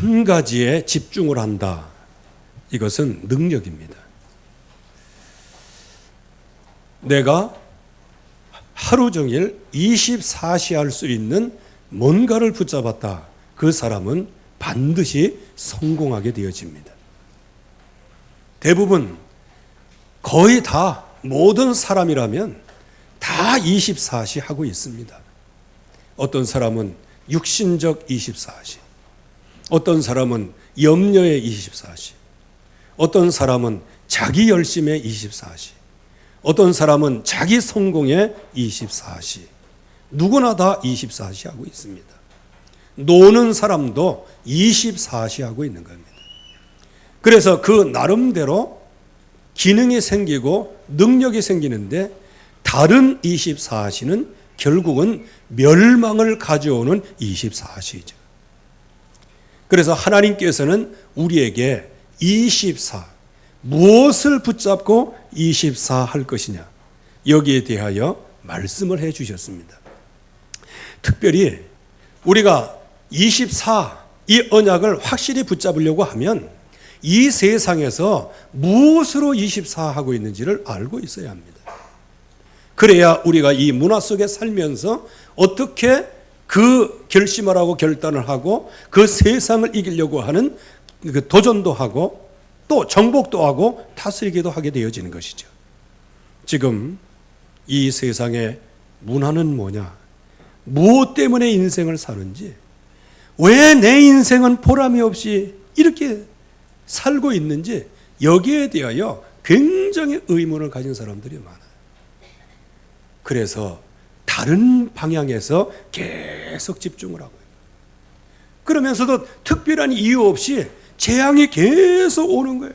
한 가지에 집중을 한다. 이것은 능력입니다. 내가 하루 종일 24시 할 수 있는 뭔가를 붙잡았다. 그 사람은 반드시 성공하게 되어집니다. 대부분 거의 다 모든 사람이라면 다 24시 하고 있습니다. 어떤 사람은 육신적 24시, 어떤 사람은 염려의 24시, 어떤 사람은 자기 열심의 24시, 어떤 사람은 자기 성공의 24시, 누구나 다 24시 하고 있습니다. 노는 사람도 24시 하고 있는 겁니다. 그래서 그 나름대로 기능이 생기고 능력이 생기는데 다른 24시는 결국은 멸망을 가져오는 24시죠. 그래서 하나님께서는 우리에게 24, 무엇을 붙잡고 24 할 것이냐, 여기에 대하여 말씀을 해 주셨습니다. 특별히 우리가 24, 이 언약을 확실히 붙잡으려고 하면 이 세상에서 무엇으로 24 하고 있는지를 알고 있어야 합니다. 그래야 우리가 이 문화 속에 살면서 어떻게 그 결심을 하고 결단을 하고 그 세상을 이기려고 하는 그 도전도 하고 또 정복도 하고 다스리기도 하게 되어지는 것이죠. 지금 이 세상의 문화는 뭐냐? 무엇 때문에 인생을 사는지, 왜 내 인생은 보람이 없이 이렇게 살고 있는지, 여기에 대하여 굉장히 의문을 가진 사람들이 많아요. 그래서 다른 방향에서 계속 집중을 하고요. 그러면서도 특별한 이유 없이 재앙이 계속 오는 거예요.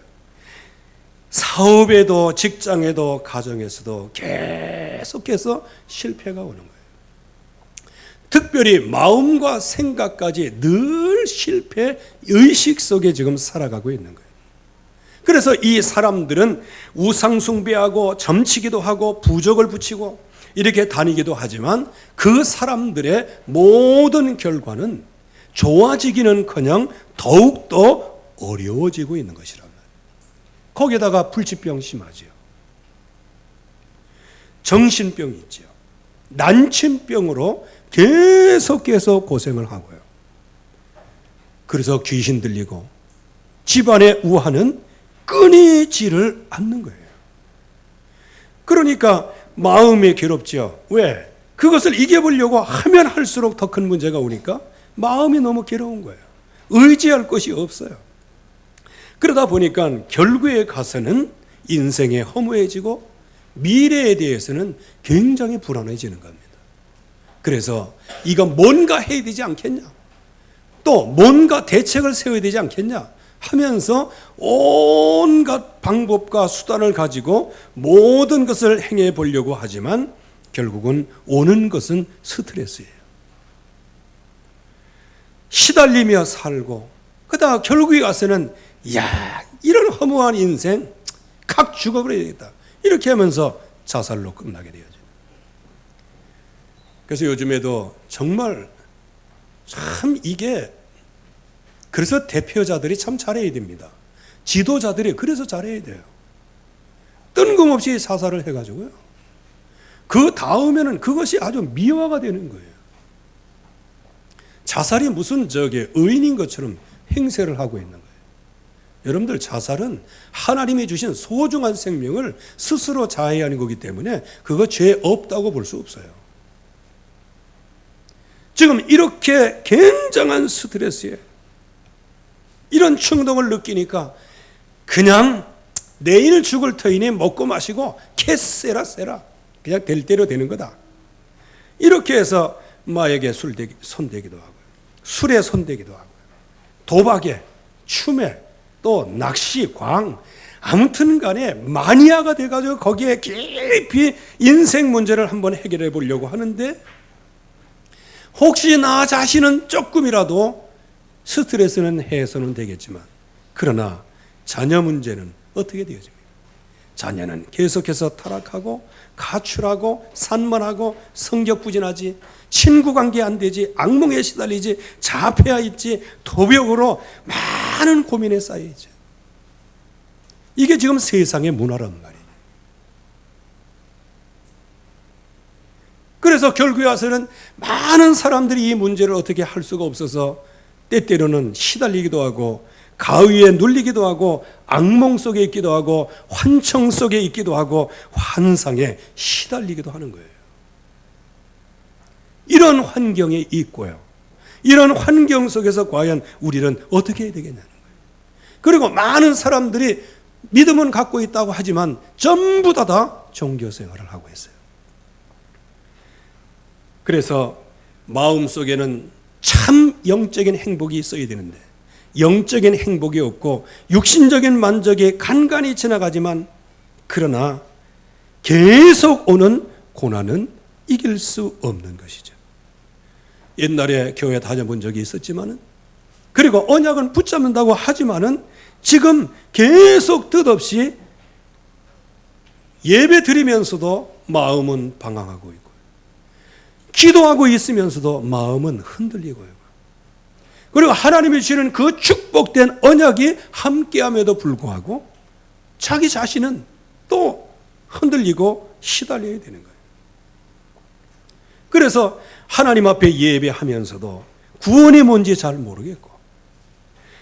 사업에도 직장에도 가정에서도 계속해서 실패가 오는 거예요. 특별히 마음과 생각까지 늘 실패 의식 속에 지금 살아가고 있는 거예요. 그래서 이 사람들은 우상 숭배하고 점치기도 하고 부적을 붙이고 이렇게 다니기도 하지만 그 사람들의 모든 결과는 좋아지기는커녕 더욱더 어려워지고 있는 것이란 말이에요. 거기에다가 불치병 심하지요. 정신병이 있지요. 난침병으로 계속 고생을 하고요. 그래서 귀신 들리고 집안의 우환은 끊이지를 않는 거예요. 그러니까 마음이 괴롭죠. 왜? 그것을 이겨보려고 하면 할수록 더 큰 문제가 오니까 마음이 너무 괴로운 거예요. 의지할 것이 없어요. 그러다 보니까 결국에 가서는 인생이 허무해지고 미래에 대해서는 굉장히 불안해지는 겁니다. 그래서 이거 뭔가 해야 되지 않겠냐, 또 뭔가 대책을 세워야 되지 않겠냐 하면서 온갖 방법과 수단을 가지고 모든 것을 행해 보려고 하지만 결국은 오는 것은 스트레스예요. 시달리며 살고 그러다가 결국에 가서는 야, 이런 허무한 인생 각 죽어버려야겠다 이렇게 하면서 자살로 끝나게 되죠. 그래서 요즘에도 정말 참 이게, 그래서 대표자들이 참 잘해야 됩니다. 지도자들이 그래서 잘해야 돼요. 뜬금없이 자살을 해가지고요. 그 다음에는 그것이 아주 미화가 되는 거예요. 자살이 무슨 의인인 것처럼 행세를 하고 있는 거예요. 여러분들, 자살은 하나님이 주신 소중한 생명을 스스로 자해하는 거기 때문에 그거 죄 없다고 볼 수 없어요. 지금 이렇게 굉장한 스트레스에 이런 충동을 느끼니까 그냥 내일 죽을 터이니 먹고 마시고 캐세라 세라 그냥 될 대로 되는 거다. 이렇게 해서 마에게 손대기도 하고요. 술에 손대기도 하고요. 도박에, 춤에, 또 낚시, 광, 아무튼 간에 마니아가 돼가지고 거기에 깊이 인생 문제를 한번 해결해 보려고 하는데 혹시 나 자신은 조금이라도 스트레스는 해소는 되겠지만 그러나 자녀 문제는 어떻게 되어집니까? 자녀는 계속해서 타락하고 가출하고 산만하고 성격 부진하지, 친구 관계 안 되지, 악몽에 시달리지, 자폐아 있지, 도벽으로 많은 고민에 쌓여있죠. 이게 지금 세상의 문화란 말이에요. 그래서 결국에 와서는 많은 사람들이 이 문제를 어떻게 할 수가 없어서 때때로는 시달리기도 하고 가위에 눌리기도 하고 악몽 속에 있기도 하고 환청 속에 있기도 하고 환상에 시달리기도 하는 거예요. 이런 환경에 있고요. 이런 환경 속에서 과연 우리는 어떻게 해야 되겠냐는 거예요. 그리고 많은 사람들이 믿음은 갖고 있다고 하지만 전부 다 종교 생활을 하고 있어요. 그래서 마음속에는 참 영적인 행복이 있어야 되는데 영적인 행복이 없고 육신적인 만족이 간간히 지나가지만 그러나 계속 오는 고난은 이길 수 없는 것이죠. 옛날에 교회 다녀본 적이 있었지만은 그리고 언약은 붙잡는다고 하지만은 지금 계속 뜻없이 예배 드리면서도 마음은 방황하고 있고 기도하고 있으면서도 마음은 흔들리고요. 그리고 하나님이 주시는 그 축복된 언약이 함께함에도 불구하고 자기 자신은 또 흔들리고 시달려야 되는 거예요. 그래서 하나님 앞에 예배하면서도 구원이 뭔지 잘 모르겠고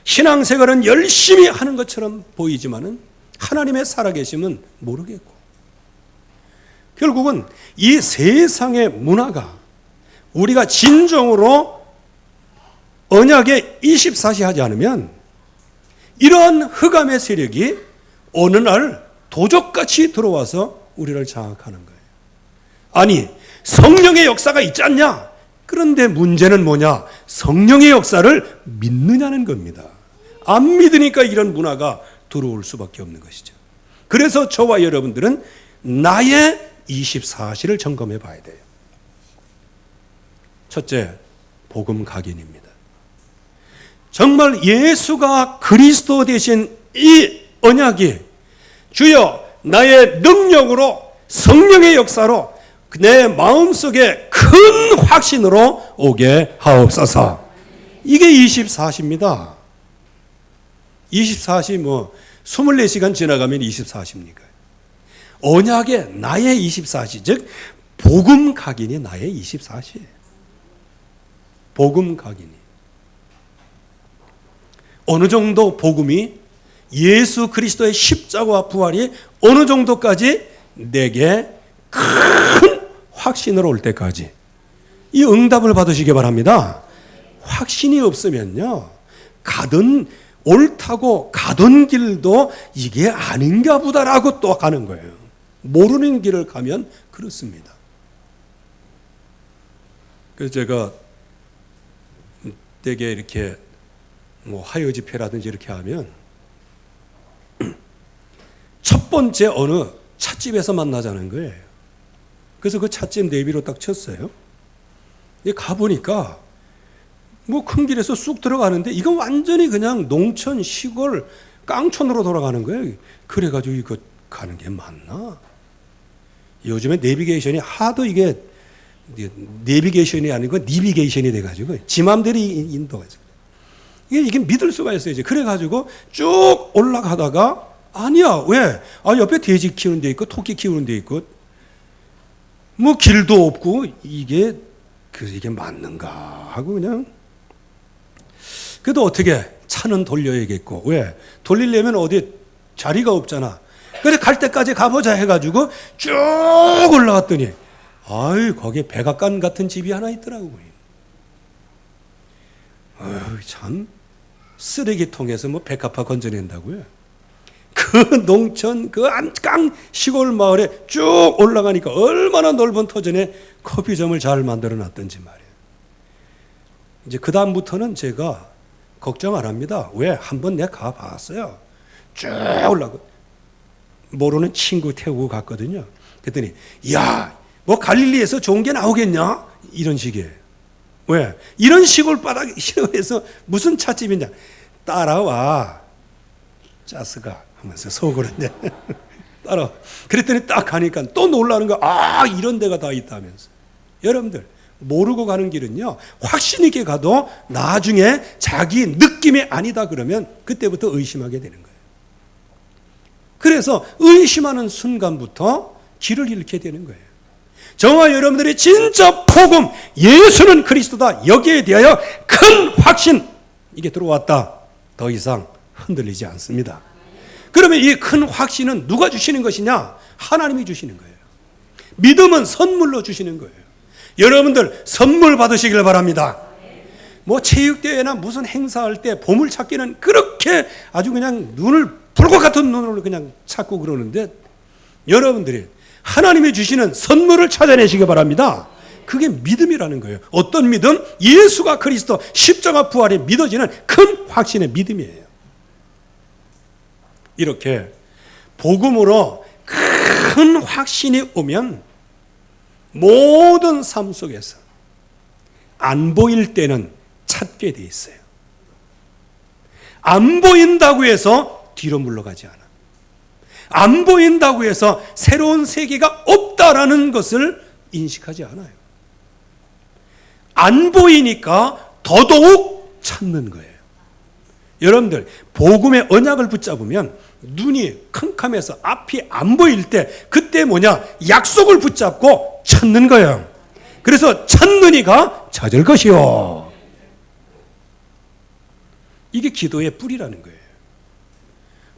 신앙생활은 열심히 하는 것처럼 보이지만은 하나님의 살아계심은 모르겠고 결국은 이 세상의 문화가 우리가 진정으로 언약에 24시 하지 않으면 이러한 흑암의 세력이 어느 날 도적같이 들어와서 우리를 장악하는 거예요. 아니 성령의 역사가 있지 않냐? 그런데 문제는 뭐냐? 성령의 역사를 믿느냐는 겁니다. 안 믿으니까 이런 문화가 들어올 수밖에 없는 것이죠. 그래서 저와 여러분들은 나의 24시를 점검해 봐야 돼요. 첫째, 복음 각인입니다. 정말 예수가 그리스도 되신 이 언약이 주여 나의 능력으로 성령의 역사로 내 마음속에 큰 확신으로 오게 하옵소서. 이게 24시입니다. 24시 24시간 지나가면 24시입니까? 언약의 나의 24시, 즉 복음 각인이 나의 24시예요. 복음 각인이. 어느 정도 복음이 예수 그리스도의 십자가와 부활이 어느 정도까지 내게 큰 확신으로 올 때까지 이 응답을 받으시기 바랍니다. 확신이 없으면요 가던 옳다고 가던 길도 이게 아닌가 보다라고 또 가는 거예요. 모르는 길을 가면 그렇습니다. 그래서 제가 되게 이렇게 화요 집회라든지 이렇게 하면 첫 번째 어느 찻집에서 만나자는 거예요. 그래서 그 찻집 내비로 딱 쳤어요. 가보니까 큰 길에서 쑥 들어가는데 이건 완전히 그냥 농촌 시골 깡촌으로 돌아가는 거예요. 그래가지고 이거 가는 게 맞나? 요즘에 내비게이션이 하도 이게 내비게이션이 아니고 니비게이션이 돼가지고 지 맘대로 인도가지고 이게 믿을 수가 있어요. 이제 그래가지고 쭉 올라가다가 아니야 왜? 옆에 돼지 키우는 데 있고 토끼 키우는 데 있고 길도 없고 이게 맞는가 하고 그냥 그래도 어떻게 차는 돌려야겠고 왜? 돌리려면 어디 자리가 없잖아. 그래 갈 때까지 가보자 해가지고 쭉 올라갔더니 거기에 백악관 같은 집이 하나 있더라고요. 참 쓰레기통에서 백합화 건져낸다고요. 그 농촌 그 안강 시골 마을에 쭉 올라가니까 얼마나 넓은 터전에 커피점을 잘 만들어 놨던지 말이에요. 이제 그 다음부터는 제가 걱정 안 합니다. 왜? 한번 내가 가봤어요. 쭉 올라가 모르는 친구 태우고 갔거든요. 그랬더니 야, 갈릴리에서 좋은 게 나오겠냐? 이런 식이에요. 왜? 이런 시골 바닥 싫어해서 무슨 찻집이냐? 따라와. 짜스가 하면서 속으로 따라. 그랬더니 딱 가니까 또 놀라는 거야. 아, 이런 데가 다 있다면서. 여러분들, 모르고 가는 길은요, 확신 있게 가도 나중에 자기 느낌이 아니다 그러면 그때부터 의심하게 되는 거예요. 그래서 의심하는 순간부터 길을 잃게 되는 거예요. 저와 여러분들이 진짜 복음, 예수는 그리스도다, 여기에 대하여 큰 확신, 이게 들어왔다. 더 이상 흔들리지 않습니다. 그러면 이 큰 확신은 누가 주시는 것이냐? 하나님이 주시는 거예요. 믿음은 선물로 주시는 거예요. 여러분들 선물 받으시길 바랍니다. 뭐 체육대회나 무슨 행사할 때 보물찾기는 그렇게 아주 그냥 눈을 불꽃 같은 눈으로 그냥 찾고 그러는데, 여러분들이 하나님이 주시는 선물을 찾아내시기 바랍니다. 그게 믿음이라는 거예요. 어떤 믿음? 예수가 그리스도 십자가 부활이 믿어지는 큰 확신의 믿음이에요. 이렇게 복음으로 큰 확신이 오면 모든 삶 속에서 안 보일 때는 찾게 돼 있어요. 안 보인다고 해서 뒤로 물러가지 않아. 안 보인다고 해서 새로운 세계가 없다라는 것을 인식하지 않아요. 안 보이니까 더더욱 찾는 거예요. 여러분들, 복음의 언약을 붙잡으면 눈이 캄캄해서 앞이 안 보일 때 그때 뭐냐? 약속을 붙잡고 찾는 거예요. 그래서 찾는 이가 찾을 것이요. 이게 기도의 뿌리라는 거예요.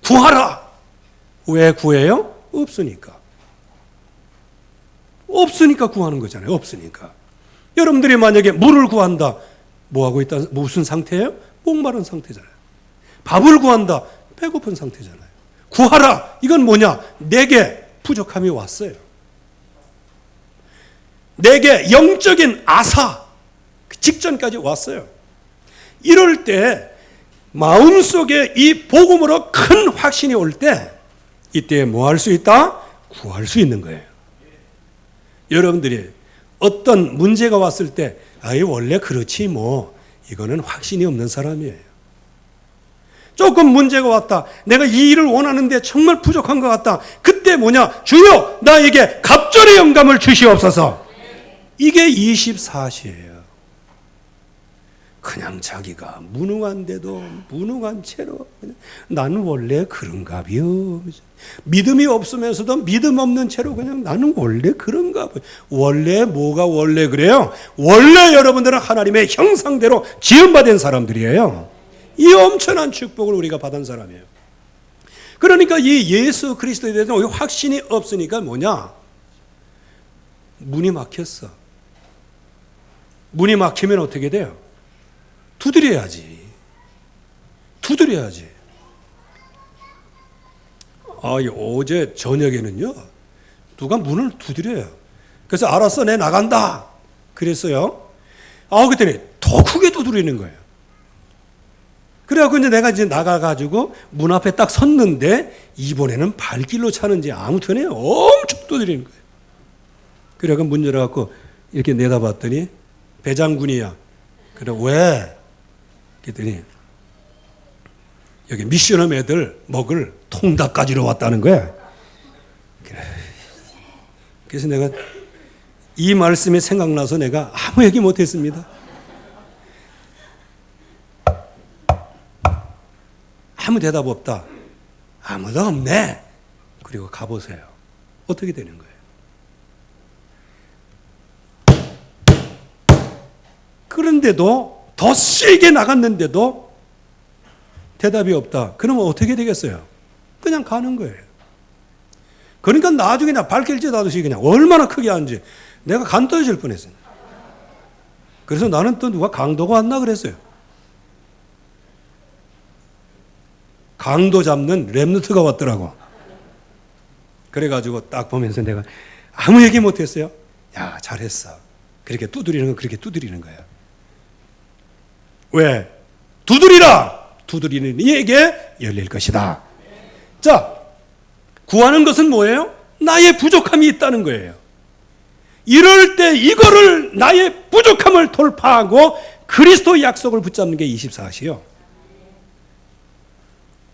구하라. 왜 구해요? 없으니까. 없으니까 구하는 거잖아요. 없으니까. 여러분들이 만약에 물을 구한다. 뭐 하고 있다? 무슨 상태예요? 목마른 상태잖아요. 밥을 구한다. 배고픈 상태잖아요. 구하라. 이건 뭐냐? 내게 부족함이 왔어요. 내게 영적인 아사 직전까지 왔어요. 이럴 때 마음속에 이 복음으로 큰 확신이 올 때 이때 뭐 할 수 있다? 구할 수 있는 거예요. 여러분들이 어떤 문제가 왔을 때 아이 원래 그렇지 뭐, 이거는 확신이 없는 사람이에요. 조금 문제가 왔다. 내가 이 일을 원하는데 정말 부족한 것 같다. 그때 뭐냐? 주여 나에게 갑절의 영감을 주시옵소서. 이게 24시예요. 그냥 자기가 무능한데도 무능한 채로 그냥 나는 원래 그런가비요. 믿음이 없으면서도 믿음 없는 채로 그냥 나는 원래 그런가. 원래 뭐가 원래 그래요? 원래 여러분들은 하나님의 형상대로 지음받은 사람들이에요. 이 엄청난 축복을 우리가 받은 사람이에요. 그러니까 이 예수 그리스도에 대해서 확신이 없으니까 뭐냐? 문이 막혔어. 문이 막히면 어떻게 돼요? 두드려야지. 두드려야지. 어제 저녁에는요, 누가 문을 두드려요. 그래서 알았어, 내 나간다. 그랬어요. 그랬더니 더 크게 두드리는 거예요. 그래갖고 이제 내가 이제 나가가지고 문 앞에 딱 섰는데 이번에는 발길로 차는지 아무튼에 엄청 두드리는 거예요. 그래갖고 문 열어갖고 이렇게 내다봤더니 배장군이야. 그래, 왜? 그랬더니 여기 미션홈 애들 먹을 통닭 가지러 왔다는 거야. 그래서 내가 이 말씀이 생각나서 내가 아무 얘기 못했습니다. 아무 대답 없다. 아무도 없네. 그리고 가보세요. 어떻게 되는 거예요? 그런데도 더 세게 나갔는데도 대답이 없다. 그러면 어떻게 되겠어요? 그냥 가는 거예요. 그러니까 나중에 나 발길질 하듯이 그냥 얼마나 크게 하는지 내가 간 떨어질 뻔했어요. 그래서 나는 또 누가 강도가 왔나 그랬어요. 강도 잡는 렘넌트가 왔더라고. 그래가지고 딱 보면서 내가 아무 얘기 못했어요. 야, 잘했어. 그렇게 두드리는 건 그렇게 두드리는 거야. 왜? 두드리라! 두드리는 이에게 열릴 것이다. 자, 구하는 것은 뭐예요? 나의 부족함이 있다는 거예요. 이럴 때 이거를 나의 부족함을 돌파하고 그리스도의 약속을 붙잡는 게 24시요.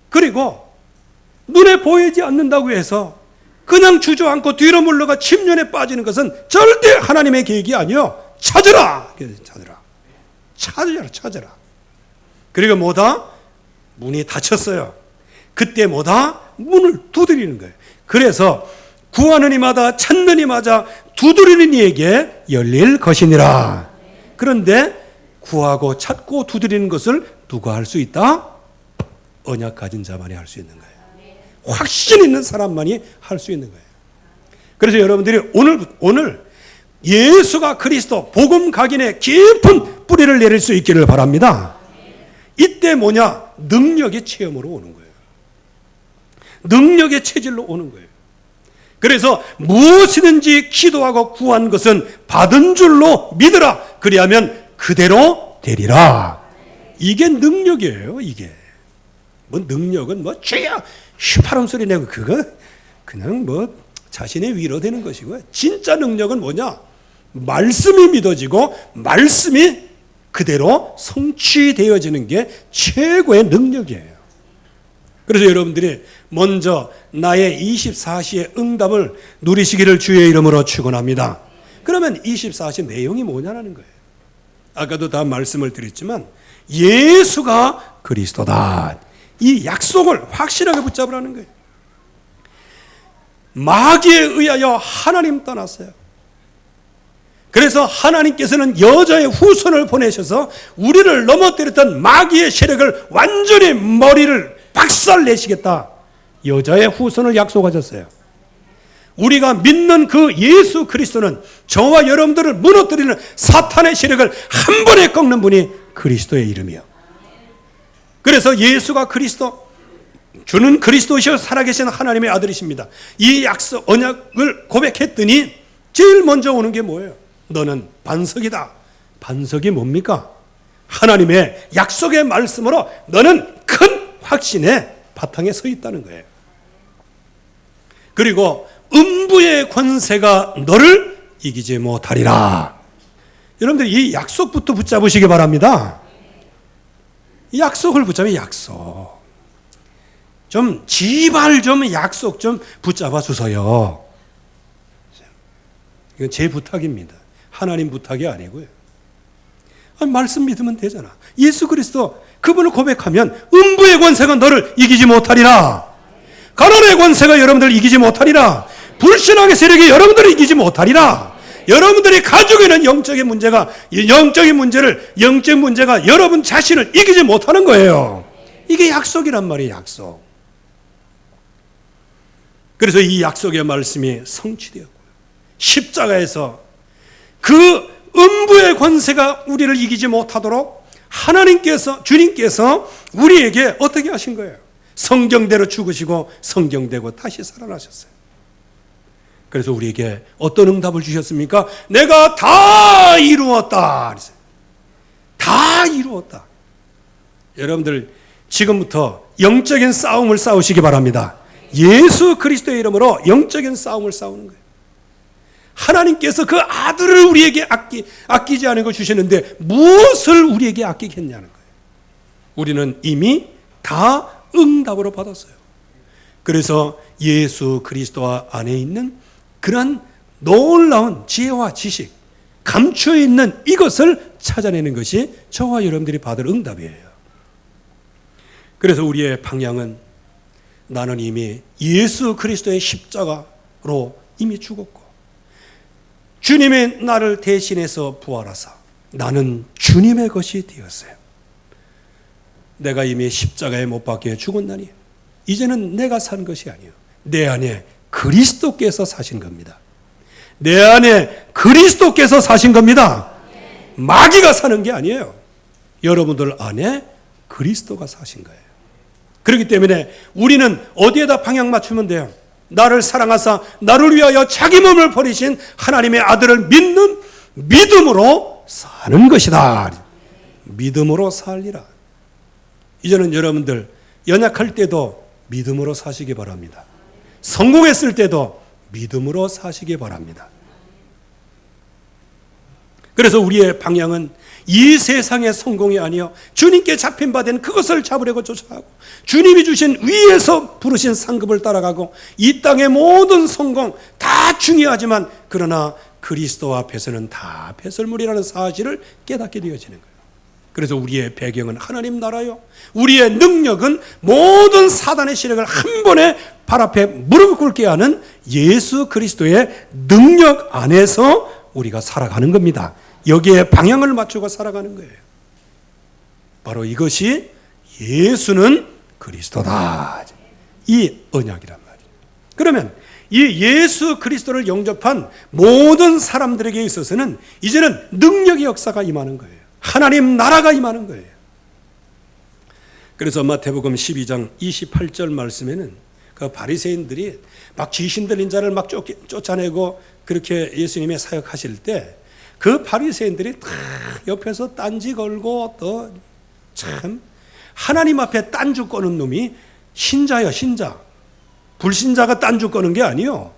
그리고 눈에 보이지 않는다고 해서 그냥 주저앉고 뒤로 물러가 침륜에 빠지는 것은 절대 하나님의 계획이 아니요. 찾으라. 찾으라. 그리고 뭐다? 문이 닫혔어요. 그때 뭐다? 문을 두드리는 거예요. 그래서 구하는 이마다 찾는 이마다 두드리는 이에게 열릴 것이니라. 그런데 구하고 찾고 두드리는 것을 누가 할 수 있다? 언약 가진 자만이 할 수 있는 거예요. 확신 있는 사람만이 할 수 있는 거예요. 그래서 여러분들이 오늘 예수가 그리스도 복음 각인에 깊은 뿌리를 내릴 수 있기를 바랍니다. 이때 뭐냐? 능력의 체험으로 오는 거예요. 능력의 체질로 오는 거예요. 그래서 무엇이든지 기도하고 구한 것은 받은 줄로 믿으라. 그리하면 그대로 되리라. 이게 능력이에요. 이게 뭐 능력은 뭐 주여 휘파람 소리 내고 그거 그냥 뭐 자신의 위로되는 것이고요. 진짜 능력은 뭐냐? 말씀이 믿어지고 말씀이 그대로 성취되어지는 게 최고의 능력이에요. 그래서 여러분들이 먼저 나의 24시의 응답을 누리시기를 주의 이름으로 축원합니다. 그러면 24시 내용이 뭐냐는 거예요. 아까도 다 말씀을 드렸지만 예수가 그리스도다. 이 약속을 확실하게 붙잡으라는 거예요. 마귀에 의하여 하나님 떠났어요. 그래서 하나님께서는 여자의 후손을 보내셔서 우리를 넘어뜨렸던 마귀의 세력을 완전히 머리를 박살내시겠다. 여자의 후손을 약속하셨어요. 우리가 믿는 그 예수 그리스도는 저와 여러분들을 무너뜨리는 사탄의 세력을 한 번에 꺾는 분이 그리스도의 이름이요. 그래서 예수가 그리스도, 주는 그리스도시여 살아계신 하나님의 아들이십니다. 이 약속, 언약을 고백했더니 제일 먼저 오는 게 뭐예요? 너는 반석이다. 반석이 뭡니까? 하나님의 약속의 말씀으로 너는 큰 확신의 바탕에 서 있다는 거예요. 그리고 음부의 권세가 너를 이기지 못하리라. 여러분들 이 약속부터 붙잡으시기 바랍니다. 이 약속을 붙잡으면 약속. 좀 제발 좀 약속 좀 붙잡아 주세요. 이건 제 부탁입니다. 하나님 부탁이 아니고요. 말씀 믿으면 되잖아. 예수 그리스도 그분을 고백하면 음부의 권세가 너를 이기지 못하리라. 가난의 권세가 여러분들을 이기지 못하리라. 불신앙의 세력이 여러분들을 이기지 못하리라. 여러분들이 가지고 있는 영적인 문제가 여러분 자신을 이기지 못하는 거예요. 이게 약속이란 말이에요. 약속. 그래서 이 약속의 말씀이 성취되었고요. 십자가에서 그 음부의 권세가 우리를 이기지 못하도록 주님께서 우리에게 어떻게 하신 거예요? 성경대로 죽으시고 성경대로 다시 살아나셨어요. 그래서 우리에게 어떤 응답을 주셨습니까? 내가 다 이루었다. 다 이루었다. 여러분들 지금부터 영적인 싸움을 싸우시기 바랍니다. 예수 그리스도의 이름으로 영적인 싸움을 싸우는 거예요. 하나님께서 그 아들을 우리에게 아끼지 않은 걸 주시는데 무엇을 우리에게 아끼겠냐는 거예요. 우리는 이미 다 응답으로 받았어요. 그래서 예수 그리스도 안에 있는 그런 놀라운 지혜와 지식, 감추어 있는 이것을 찾아내는 것이 저와 여러분들이 받을 응답이에요. 그래서 우리의 방향은 나는 이미 예수 그리스도의 십자가로 이미 죽었고 주님의 나를 대신해서 부활하사 나는 주님의 것이 되었어요. 내가 이미 십자가에 못 박혀 죽었나니 이제는 내가 산 것이 아니에요. 내 안에 그리스도께서 사신 겁니다. 내 안에 그리스도께서 사신 겁니다. 마귀가 사는 게 아니에요. 여러분들 안에 그리스도가 사신 거예요. 그렇기 때문에 우리는 어디에다 방향 맞추면 돼요? 나를 사랑하사 나를 위하여 자기 몸을 버리신 하나님의 아들을 믿는 믿음으로 사는 것이다. 믿음으로 살리라. 이제는 여러분들 연약할 때도 믿음으로 사시기 바랍니다. 성공했을 때도 믿음으로 사시기 바랍니다. 그래서 우리의 방향은 이 세상의 성공이 아니요 주님께 잡힌 바 된 그것을 잡으려고 쫓아가고 주님이 주신 위에서 부르신 상급을 따라가고 이 땅의 모든 성공 다 중요하지만 그러나 그리스도 앞에서는 다 배설물이라는 사실을 깨닫게 되어지는 거예요. 그래서 우리의 배경은 하나님 나라요, 우리의 능력은 모든 사단의 시력을 한 번에 발 앞에 무릎 꿇게 하는 예수 그리스도의 능력 안에서 우리가 살아가는 겁니다. 여기에 방향을 맞추고 살아가는 거예요. 바로 이것이 예수는 그리스도다, 이 언약이란 말이에요. 그러면 이 예수 그리스도를 영접한 모든 사람들에게 있어서는 이제는 능력의 역사가 임하는 거예요. 하나님 나라가 임하는 거예요. 그래서 마태복음 12장 28절 말씀에는 그 바리새인들이 막 귀신 들린 자를 막 쫓아내고 그렇게 예수님의 사역하실 때 그 바리새인들이 다 옆에서 딴지 걸고 또 참 하나님 앞에 딴주 꺼는 놈이 신자야, 신자. 불신자가 딴주 꺼는 게 아니요.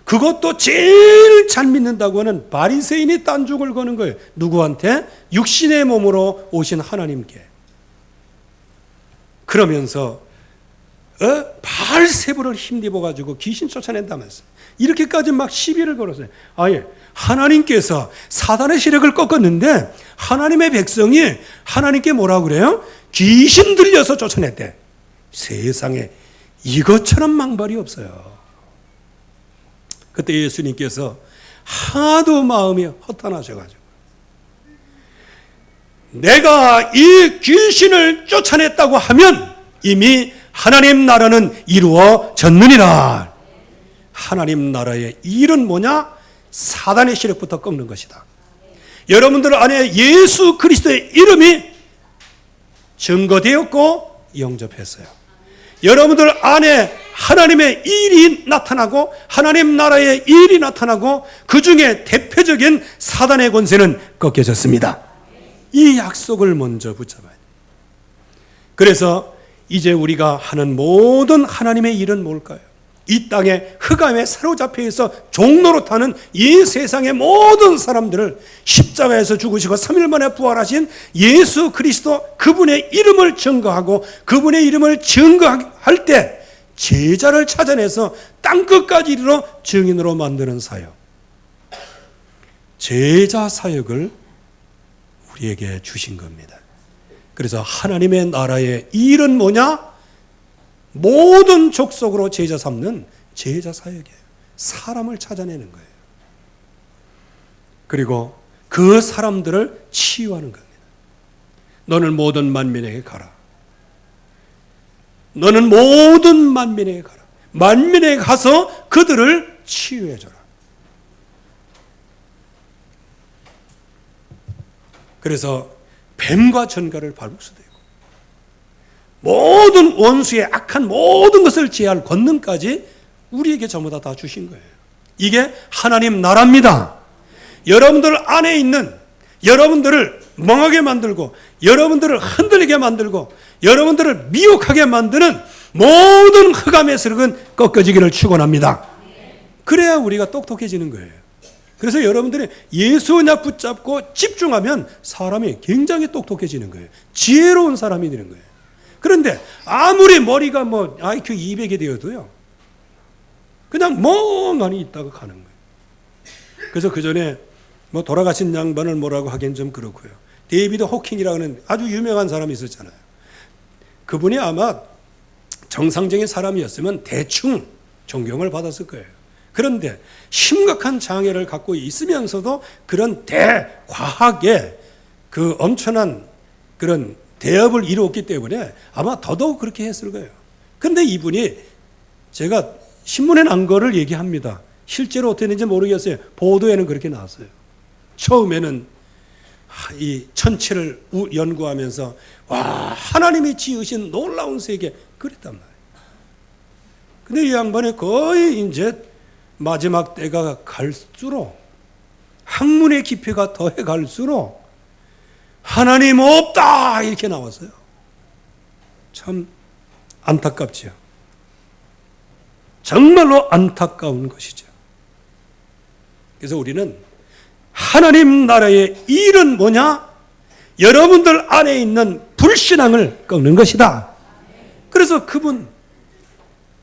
그것도 제일 잘 믿는다고 하는 바리새인이 딴죽을 거는 거예요. 누구한테? 육신의 몸으로 오신 하나님께. 그러면서 바알세불을 힘입어가지고 귀신 쫓아낸다면서 이렇게까지 막 시비를 걸었어요. 아예 하나님께서 사단의 세력을 꺾었는데 하나님의 백성이 하나님께 뭐라고 그래요? 귀신 들려서 쫓아냈대. 세상에 이것처럼 망발이 없어요. 그때 예수님께서 하도 마음이 허탄하셔가지고 내가 이 귀신을 쫓아냈다고 하면 이미 하나님 나라는 이루어졌느니라. 하나님 나라의 일은 뭐냐? 사단의 세력부터 꺾는 것이다. 여러분들 안에 예수 그리스도의 이름이 증거되었고 영접했어요. 여러분들 안에 하나님의 일이 나타나고 하나님 나라의 일이 나타나고 그 중에 대표적인 사단의 권세는 꺾여졌습니다. 이 약속을 먼저 붙잡아야 돼요. 그래서 이제 우리가 하는 모든 하나님의 일은 뭘까요? 이 땅에 흑암에 사로잡혀 있어 종로로 타는 이 세상의 모든 사람들을 십자가에서 죽으시고 3일 만에 부활하신 예수 그리스도 그분의 이름을 증거하고 그분의 이름을 증거할 때 제자를 찾아내서 땅끝까지 이르러 증인으로 만드는 사역, 제자 사역을 우리에게 주신 겁니다. 그래서 하나님의 나라의 일은 뭐냐? 모든 족속으로 제자 삼는 제자 사역이에요. 사람을 찾아내는 거예요. 그리고 그 사람들을 치유하는 겁니다. 너는 모든 만민에게 가라. 너는 모든 만민에게 가라. 만민에게 가서 그들을 치유해줘라. 그래서 뱀과 전갈을 밟을 수도 있고 모든 원수의 악한 모든 것을 제할 권능까지 우리에게 전부 다 주신 거예요. 이게 하나님 나라입니다. 여러분들 안에 있는 여러분들을 멍하게 만들고 여러분들을 흔들리게 만들고 여러분들을 미혹하게 만드는 모든 흑암의 세력은 꺾어지기를 축원합니다. 그래야 우리가 똑똑해지는 거예요. 그래서 여러분들이 예수 언약 붙잡고 집중하면 사람이 굉장히 똑똑해지는 거예요. 지혜로운 사람이 되는 거예요. 그런데 아무리 머리가 뭐 IQ 200이 되어도요, 그냥 멍하니 있다가 가는 거예요. 그래서 그 전에 뭐 돌아가신 양반을 뭐라고 하기엔 좀 그렇고요. 데이비드 호킹이라는 아주 유명한 사람이 있었잖아요. 그분이 아마 정상적인 사람이었으면 대충 존경을 받았을 거예요. 그런데 심각한 장애를 갖고 있으면서도 그런 대과학의 그 엄청난 그런 대업을 이루었기 때문에 아마 더더욱 그렇게 했을 거예요. 그런데 이분이 제가 신문에 난 거를 얘기합니다. 실제로 어떻게 됐는지 모르겠어요. 보도에는 그렇게 나왔어요. 처음에는 이 천체를 연구하면서 와, 하나님이 지으신 놀라운 세계 그랬단 말이에요. 근데 이 양반이 거의 이제 마지막 때가 갈수록 학문의 깊이가 더해 갈수록 하나님 없다 이렇게 나왔어요. 참 안타깝지요. 정말로 안타까운 것이죠. 그래서 우리는 하나님 나라의 일은 뭐냐? 여러분들 안에 있는 불신앙을 꺾는 것이다. 그래서 그분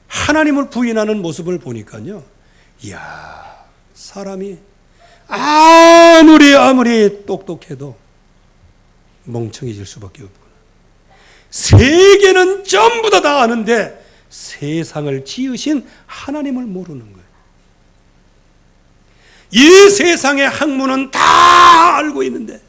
하나님을 부인하는 모습을 보니까요, 이야, 사람이 아무리 똑똑해도 멍청해질 수밖에 없구나. 세계는 전부 다 아는데 세상을 지으신 하나님을 모르는 거예요. 이 세상의 학문은 다 알고 있는데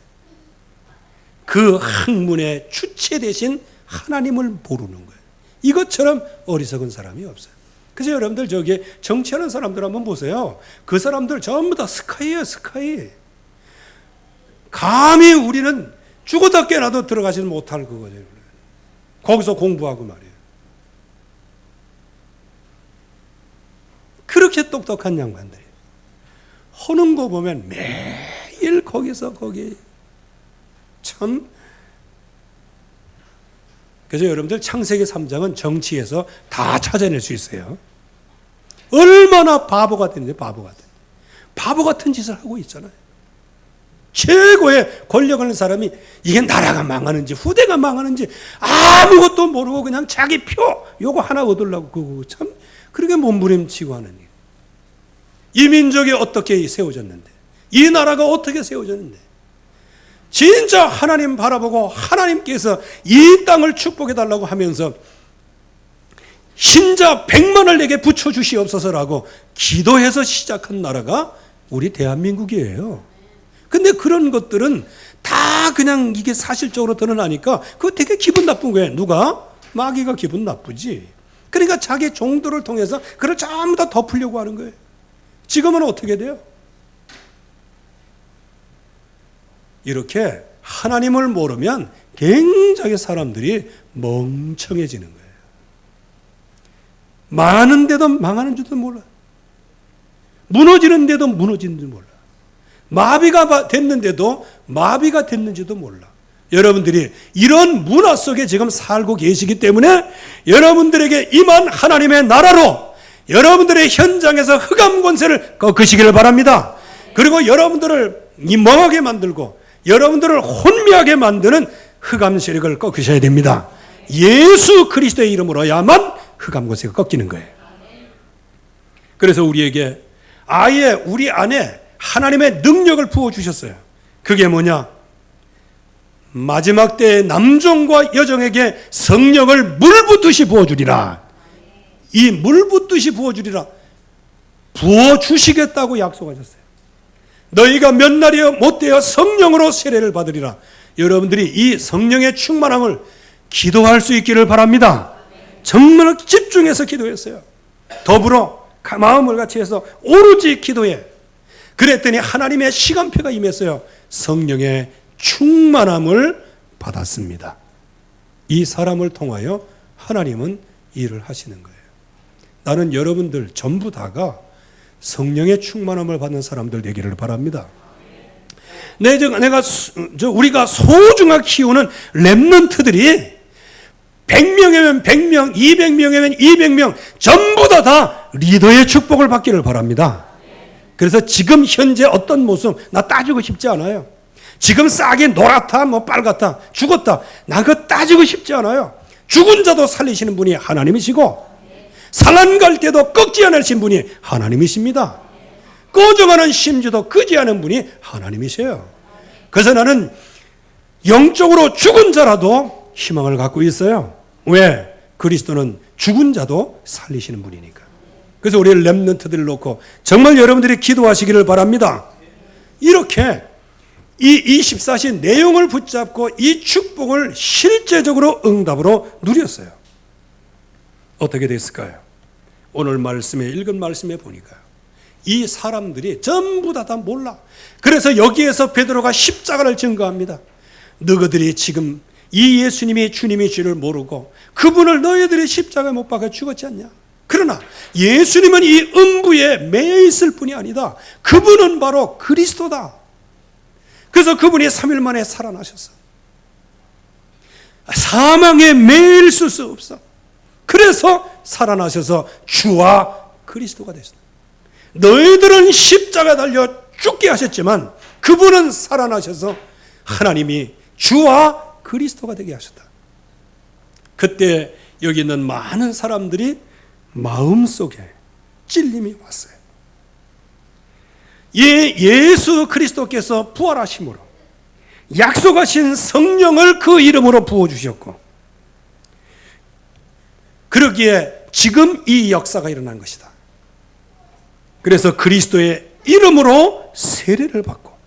그 학문의 주체 대신 하나님을 모르는 거예요. 이것처럼 어리석은 사람이 없어요. 그래서 여러분들 저기 정치하는 사람들 한번 보세요. 그 사람들 전부 다 스카이예요, 스카이. 감히 우리는 죽었다 깨나도 들어가지는 못할 그거죠. 거기서 공부하고 말이에요. 그렇게 똑똑한 양반들이 하는 거 보면 매일 거기서 거기 참. 그래서 여러분들 창세기 3장은 정치에서 다 찾아낼 수 있어요. 얼마나 바보 같은지, 바보 같은 짓을 하고 있잖아요. 최고의 권력 있는 사람이 이게 나라가 망하는지 후대가 망하는지 아무것도 모르고 그냥 자기 표 요거 하나 얻으려고 그거 참 그렇게 몸부림치고 하는 일. 이 민족이 어떻게 세워졌는데, 이 나라가 어떻게 세워졌는데, 진짜 하나님 바라보고 하나님께서 이 땅을 축복해달라고 하면서 신자 100만을 내게 붙여주시옵소서라고 기도해서 시작한 나라가 우리 대한민국이에요. 근데 그런 것들은 다 그냥 이게 사실적으로 드러나니까 그거 되게 기분 나쁜 거예요. 누가? 마귀가 기분 나쁘지. 그러니까 자기 종들을 통해서 그걸 전부 다 덮으려고 하는 거예요. 지금은 어떻게 돼요? 이렇게 하나님을 모르면 굉장히 사람들이 멍청해지는 거예요. 많은데도 망하는 줄도 몰라. 무너지는데도 무너지는지 몰라. 마비가 됐는데도 마비가 됐는지도 몰라. 여러분들이 이런 문화 속에 지금 살고 계시기 때문에 여러분들에게 임한 하나님의 나라로 여러분들의 현장에서 흑암 권세를 꺾으시기를 바랍니다. 그리고 여러분들을 멍하게 만들고 여러분들을 혼미하게 만드는 흑암 세력을 꺾으셔야 됩니다. 예수 그리스도의 이름으로야만 흑암 권세가 꺾이는 거예요. 그래서 우리에게 아예 우리 안에 하나님의 능력을 부어주셨어요. 그게 뭐냐? 마지막 때의 남종과 여종에게 성령을 물붓듯이 부어주리라. 이 물붓듯이 부어주리라. 부어주시겠다고 약속하셨어요. 너희가 몇 날이여 못되어 성령으로 세례를 받으리라. 여러분들이 이 성령의 충만함을 기도할 수 있기를 바랍니다. 정말 집중해서 기도했어요. 더불어 마음을 같이 해서 오로지 기도해. 그랬더니 하나님의 시간표가 임했어요. 성령의 충만함을 받았습니다. 이 사람을 통하여 하나님은 일을 하시는 거예요. 나는 여러분들 전부 다가 성령의 충만함을 받는 사람들 되기를 바랍니다. 우리가 소중하게 키우는 렘넌트들이 100명이면 100명, 200명이면 200명 전부 다 리더의 축복을 받기를 바랍니다. 그래서 지금 현재 어떤 모습 나 따지고 싶지 않아요. 지금 싹이 노랗다 뭐 빨갛다 죽었다 나 그거 따지고 싶지 않아요. 죽은 자도 살리시는 분이 하나님이시고 산란갈 때도 꺾지 않으신 분이 하나님이십니다. 꺼져가는 심지도 끄지 않은 분이 하나님이세요. 그래서 나는 영적으로 죽은 자라도 희망을 갖고 있어요. 왜? 그리스도는 죽은 자도 살리시는 분이니까. 그래서 우리 렘넌트들을 놓고 정말 여러분들이 기도하시기를 바랍니다. 이렇게 이 24시 내용을 붙잡고 이 축복을 실제적으로 응답으로 누렸어요. 어떻게 됐을까요? 오늘 말씀에 읽은 말씀에 보니까 이 사람들이 전부 다 몰라. 그래서 여기에서 베드로가 십자가를 증거합니다. 너희들이 지금 이 예수님이 주님이 줄을 모르고 그분을 너희들이 십자가에 못 박아 죽었지 않냐? 그러나 예수님은 이 음부에 매여 있을 뿐이 아니다. 그분은 바로 그리스도다. 그래서 그분이 3일 만에 살아나셨어. 사망에 매여 있을 수 없어. 그래서 살아나셔서 주와 그리스도가 되셨다. 너희들은 십자가에 달려 죽게 하셨지만 그분은 살아나셔서 하나님이 주와 그리스도가 되게 하셨다. 그때 여기 있는 많은 사람들이 마음속에 찔림이 왔어요. 예수 그리스도께서 부활하심으로 약속하신 성령을 그 이름으로 부어주셨고, 그러기에 지금 이 역사가 일어난 것이다. 그래서 그리스도의 이름으로 세례를 받고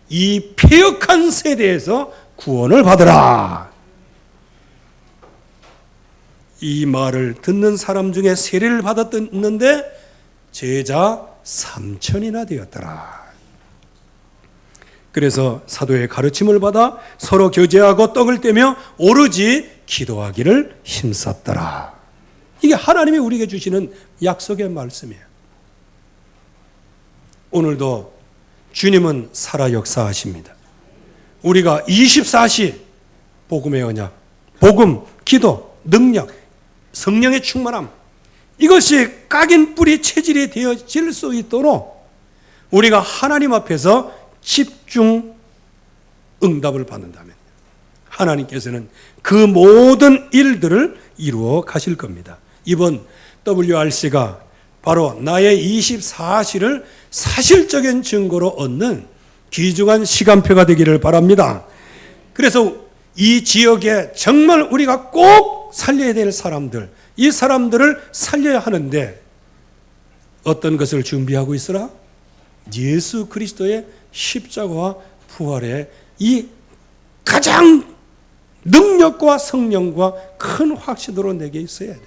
이 패역한 세대에서 구원을 받으라. 이 말을 듣는 사람 중에 세례를 받았는데 제자 3,000이나 되었더라. 그래서 사도의 가르침을 받아 서로 교제하고 떡을 떼며 오로지 기도하기를 힘썼더라. 이게 하나님이 우리에게 주시는 약속의 말씀이에요. 오늘도 주님은 살아 역사하십니다. 우리가 24시 복음의 언약, 복음, 기도, 능력, 성령의 충만함, 이것이 각인 뿌리 체질이 되어질 수 있도록 우리가 하나님 앞에서 집중 응답을 받는다면 하나님께서는 그 모든 일들을 이루어 가실 겁니다. 이번 WRC가 바로 나의 24시를 사실적인 증거로 얻는 귀중한 시간표가 되기를 바랍니다. 그래서 이 지역에 정말 우리가 꼭 살려야 될 사람들, 이 사람들을 살려야 하는데 어떤 것을 준비하고 있으라? 예수 그리스도의 십자가와 부활의 이 가장 능력과 성령과 큰 확신으로 내게 있어야 돼.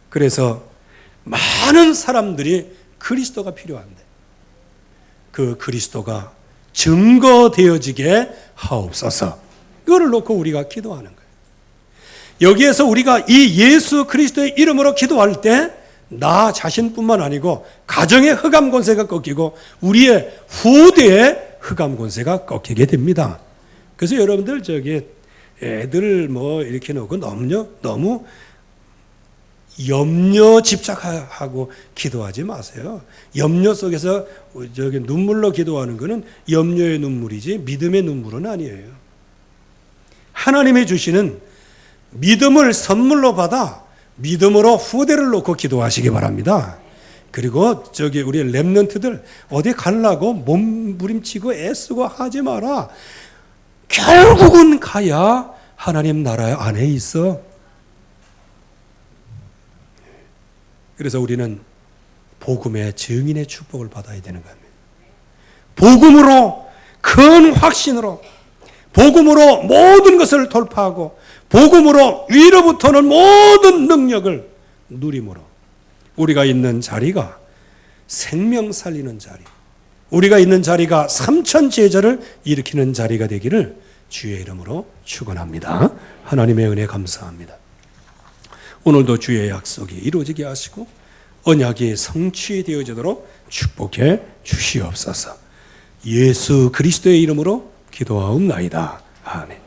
그래서 많은 사람들이 그리스도가 필요한데 그 그리스도가 증거되어지게 하옵소서. 그거를 놓고 우리가 기도하는 거예요. 여기에서 우리가 이 예수 그리스도의 이름으로 기도할 때 나 자신뿐만 아니고 가정의 흑암 권세가 꺾이고 우리의 후대의 흑암 권세가 꺾이게 됩니다. 그래서 여러분들 애들 이렇게 놓고 너무 염려 집착하고 기도하지 마세요. 염려 속에서 눈물로 기도하는 것은 염려의 눈물이지 믿음의 눈물은 아니에요. 하나님이 주시는 믿음을 선물로 받아 믿음으로 후대를 놓고 기도하시기 바랍니다. 그리고 우리 렘넌트들 어디 가려고 몸부림치고 애쓰고 하지 마라. 결국은 가야 하나님 나라 안에 있어. 그래서 우리는 복음의 증인의 축복을 받아야 되는 겁니다. 복음으로, 큰 확신으로, 복음으로 모든 것을 돌파하고 복음으로 위로부터는 모든 능력을 누림으로 우리가 있는 자리가 생명 살리는 자리, 우리가 있는 자리가 3,000 제자를 일으키는 자리가 되기를 주의 이름으로 축원합니다. 하나님의 은혜 감사합니다. 오늘도 주의 약속이 이루어지게 하시고 언약이 성취되어지도록 축복해 주시옵소서. 예수 그리스도의 이름으로 기도하옵나이다. 아멘.